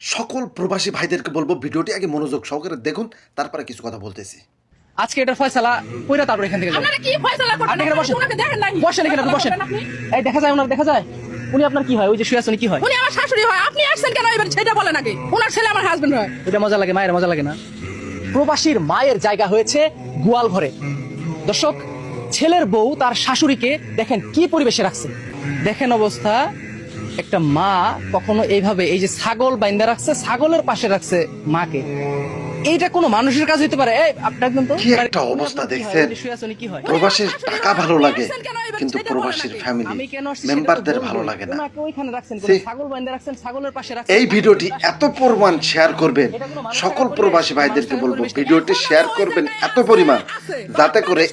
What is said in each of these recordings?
সকল প্রবাসী ভাইদেরকে বলবো ভিডিওটি আগে মনোযোগ সহকারে দেখুন, তারপরে কিছু কথা বলতেছি। আজকে এটার ফয়সালা কইরা তারপর এখান থেকে যাবেন। আপনারা কি ফয়সালা করবেন? আপনি এখানে বসেন। ওনাকে দেখেন নাই? বসেন এখানে, আপনি বসেন। এই দেখা যায়, ওনার দেখা যায়। উনি আপনার কি হয়? ওই যে শুয়ে আছেন, কি হয়? উনি আমার শাশুড়ি হয়। আপনি আসছেন কেন এবার সেটা বলেন আগে। ওনার ছেলে আমার হাজবেন্ড হয়। ওইটা মজা লাগে, মায়ের মজা লাগে না? প্রবাসীর মায়ের জায়গা হয়েছে গোয়াল ঘরে। দর্শক, ছেলের বউ তার শাশুড়িকে দেখেন কি পরিবেশে রাখছে। দেখেন অবস্থা। একটা মা কখনো এইভাবে এই যে ছাগল বাইন্দা রাখছে, ছাগলের পাশে রাখছে মাকে। এইটা কোনো মানুষের কাজ হইতে পারে? এই আপনি একদম তো কি একটা অবস্থা দেখছেন। প্রবাসীর টাকা ভালো লাগে, কিন্তু প্রবাসীর ফ্যামিলি মেম্বারদের ভালো লাগে না। ছাগল বাইন্দা রাখছেন, ছাগলের পাশে রাখছেন। এই ভিডিওটি এত পরিমাণ শেয়ার করবেন, সকল প্রবাসী ভাইদেরকে বলবো ভিডিওটি শেয়ার করবেন এত পরিমাণ, যাতে করে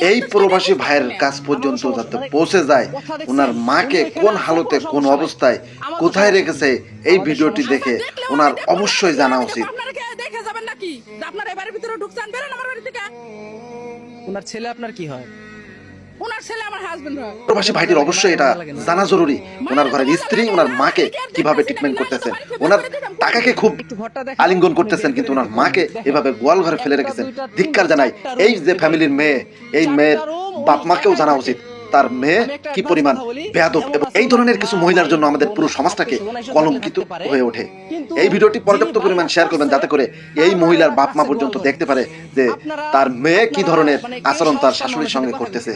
এই প্রবাসী ভাইয়ের কাছ পর্যন্ত যাতে পৌঁছে যায়। ওনার মাকে কোন হালতে, কোন অবস্থায়, কোথায় রেখেছে, এই ভিডিওটি দেখে ওনার অবশ্যই জানা উচিত। আপনারা কি দেখে যাবেন নাকি? যে আপনারা এবারের ভিতরে ঢুকছেন, বেরোন আমার বাড়ি থেকে। ওনার ছেলে আপনার কি হয়? ওনার ছেলে আমার হাজবেন্ড হয়। প্রবাসী ভাইদের অবশ্যই এটা জানা জরুরি। ওনার ঘরের স্ত্রী ওনার মাকে কিভাবে ট্রিটমেন্ট করতেছেন, ওনার টাকাকে খুব আলিঙ্গন করতেছেন, কিন্তু ওনার মাকে এভাবে গোয়াল ঘরে ফেলে রেখেছেন। ধিক্কার জানাই। এই যে ফ্যামিলির মেয়ে, এই মেয়ের বাপ মাকেও জানা উচিত তার মেয়ে কি পরিমাণ বেয়াদব, এবং এই ধরনের কিছু মহিলার জন্য আমাদের পুরো সমাজটাকে কলঙ্কিত হয়ে ওঠে। এই ভিডিওটি পর্যাপ্ত পরিমাণ শেয়ার করবেন, যাতে করে এই মহিলার বাপ মা পর্যন্ত দেখতে পারে যে তার মেয়ে কি ধরনের আচরণ তার শাশুড়ির সঙ্গে করতেছে।